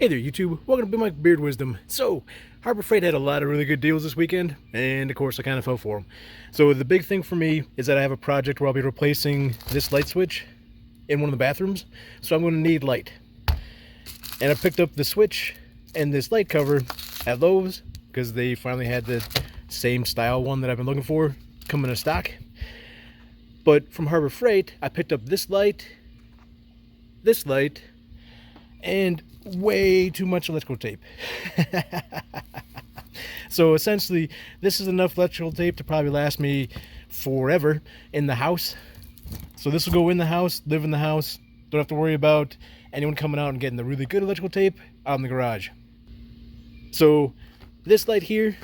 Hey there, YouTube. Welcome to my Beard Wisdom. So, Harbor Freight had a lot of really good deals this weekend, and of course, I kind of fell for them. So, the big thing for me is that I have a project where I'll be replacing this light switch in one of the bathrooms, so I'm going to need light. And I picked up the switch and this light cover at Lowe's because they finally had the same style one that I've been looking for come in stock. But from Harbor Freight, I picked up this light, and way too much electrical tape. So essentially, this is enough electrical tape to probably last me forever in the house. So this will go in the house, live in the house. Don't have to worry about anyone coming out and getting the really good electrical tape out in the garage. So this light here,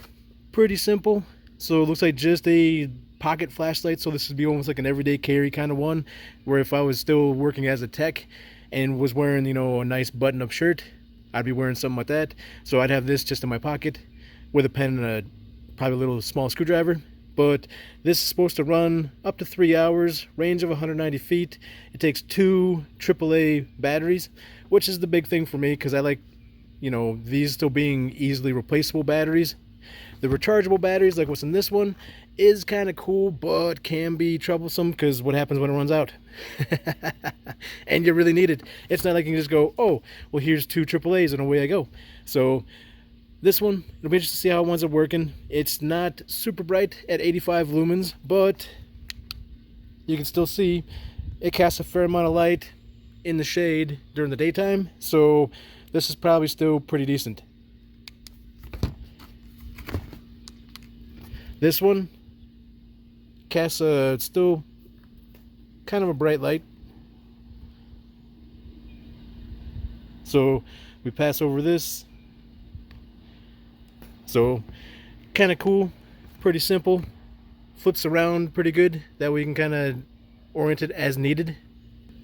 pretty simple. So it looks like just a pocket flashlight. So this would be almost like an everyday carry kind of one, where if I was still working as a tech and was wearing, a nice button-up shirt, I'd be wearing something like that. So I'd have this just in my pocket with a pen and probably a little small screwdriver. But this is supposed to run up to 3 hours, range of 190 feet. It takes 2 AAA batteries, which is the big thing for me because I like, these still being easily replaceable batteries. The rechargeable batteries, like what's in this one, is kind of cool, but can be troublesome because what happens when it runs out? And you really need it. It's not like you can just go, oh, well, here's 2 AAAs and away I go. So this one, it'll be interesting to see how it winds up working. It's not super bright at 85 lumens, but you can still see it casts a fair amount of light in the shade during the daytime. So this is probably still pretty decent. This one casts still kind of a bright light. So we pass over this. So kind of cool, pretty simple. Flips around pretty good. That way you can kind of orient it as needed.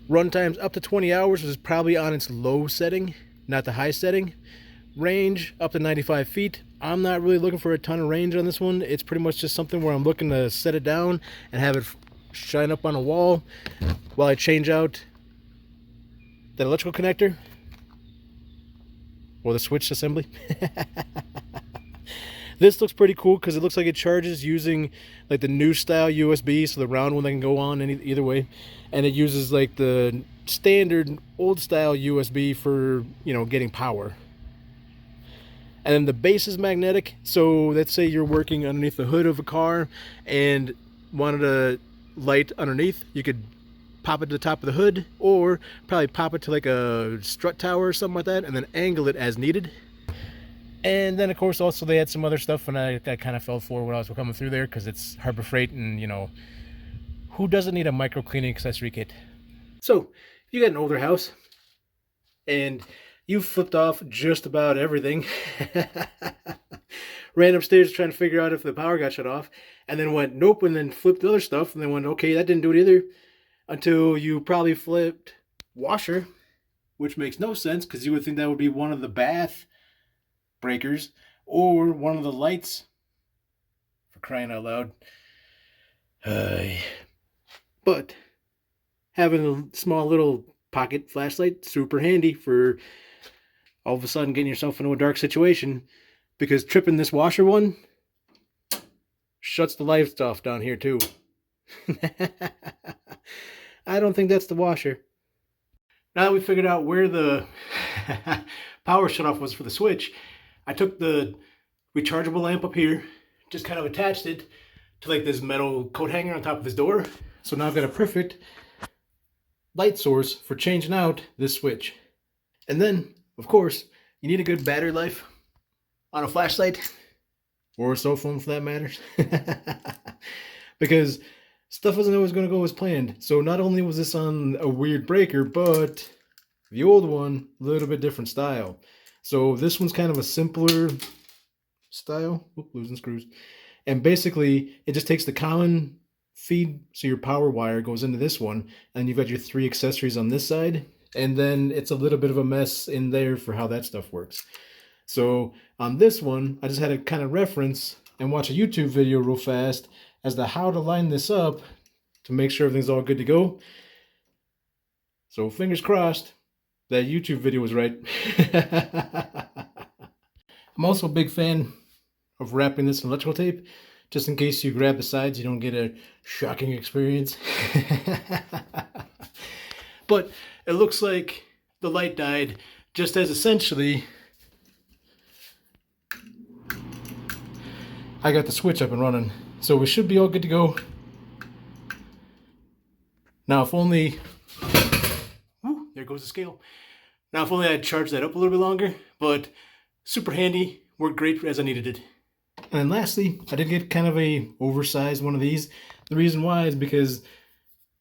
Run times up to 20 hours, which is probably on its low setting, not the high setting. Range up to 95 feet. I'm not really looking for a ton of range on this one. It's pretty much just something where I'm looking to set it down and have it shine up on a wall while I change out that electrical connector or the switch assembly. This looks pretty cool because it looks like it charges using like the new style USB, so the round one that can go on either way, and it uses like the standard old style USB for getting power. And then the base is magnetic, so let's say you're working underneath the hood of a car and wanted a light underneath, you could pop it to the top of the hood, or probably pop it to like a strut tower or something like that, and then angle it as needed. And then of course also they had some other stuff, and I kind of fell for when I was coming through there because it's Harbor Freight, and who doesn't need a micro cleaning accessory kit? So if you got an older house and you flipped off just about everything, ran upstairs trying to figure out if the power got shut off, and then went nope, and then flipped the other stuff, and then went okay, that didn't do it either, until you probably flipped washer, which makes no sense because you would think that would be one of the bath breakers or one of the lights, for crying out loud. But having a small little pocket flashlight, super handy for all of a sudden getting yourself into a dark situation, because tripping this washer one shuts the lights off down here too. I don't think that's the washer. Now that we figured out where the power shutoff was for the switch, I took the rechargeable lamp up here, just kind of attached it to like this metal coat hanger on top of this door. So now I've got a perfect light source for changing out this switch. And then, of course, you need a good battery life on a flashlight, or a cell phone for that matter, because stuff isn't always going to go as planned. So not only was this on a weird breaker, but the old one, a little bit different style. So this one's kind of a simpler style. Oop, losing screws. And basically, it just takes the common feed, so your power wire goes into this one, and you've got your 3 accessories on this side, and then it's a little bit of a mess in there for how that stuff works. So on this one, I just had to kind of reference and watch a YouTube video real fast as to how to line this up to make sure everything's all good to go. So fingers crossed, That YouTube video was right. I'm also a big fan of wrapping this in electrical tape, just in case you grab the sides, you don't get a shocking experience. But it looks like the light died just as essentially I got the switch up and running. So we should be all good to go. Now if only, whew, there goes the scale. Now if only I'd charged that up a little bit longer, but super handy, worked great as I needed it. And then lastly, I did get kind of a oversized one of these. The reason why is because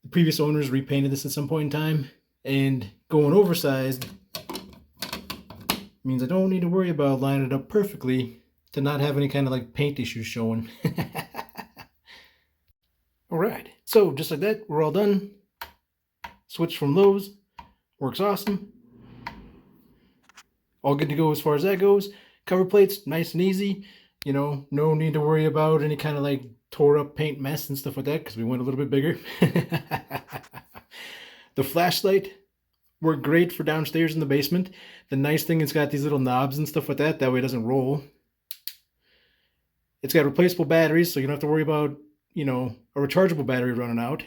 the previous owners repainted this at some point in time, and going oversized means I don't need to worry about lining it up perfectly to not have any kind of like paint issues showing. Alright, so just like that, we're all done. Switch from Lowe's, works awesome. All good to go as far as that goes. Cover plates, nice and easy. You know, no need to worry about any kind of like tore up paint mess and stuff like that because we went a little bit bigger. The flashlight worked great for downstairs in the basement. The nice thing, it's got these little knobs and stuff like that. That way it doesn't roll. It's got replaceable batteries, so you don't have to worry about, you know, a rechargeable battery running out.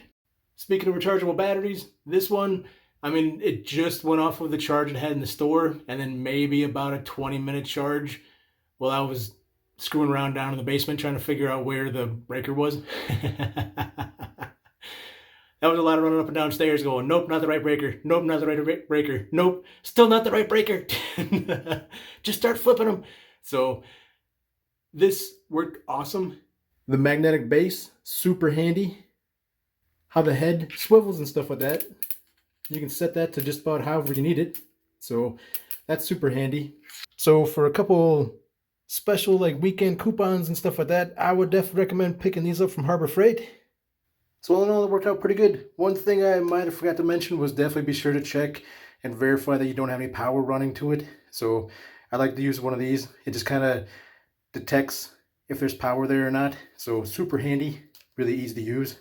Speaking of rechargeable batteries, this one, I mean, it just went off of the charge it had in the store, and then maybe about a 20-minute charge while I was screwing around down in the basement trying to figure out where the breaker was. That was a lot of running up and downstairs going, nope, not the right breaker. Nope, not the right breaker. Nope, still not the right breaker. Just start flipping them. So this worked awesome. The magnetic base, super handy. How the head swivels and stuff like that. You can set that to just about however you need it. So that's super handy. So for a couple special like weekend coupons and stuff like that, I would definitely recommend picking these up from Harbor Freight. So all in all, it worked out pretty good. One thing I might have forgot to mention was definitely be sure to check and verify that you don't have any power running to it. So I like to use one of these. It just kind of detects if there's power there or not. So super handy, really easy to use.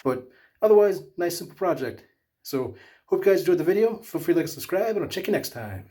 But otherwise, nice simple project. So hope you guys enjoyed the video. Feel free to like and subscribe, and I'll check you next time.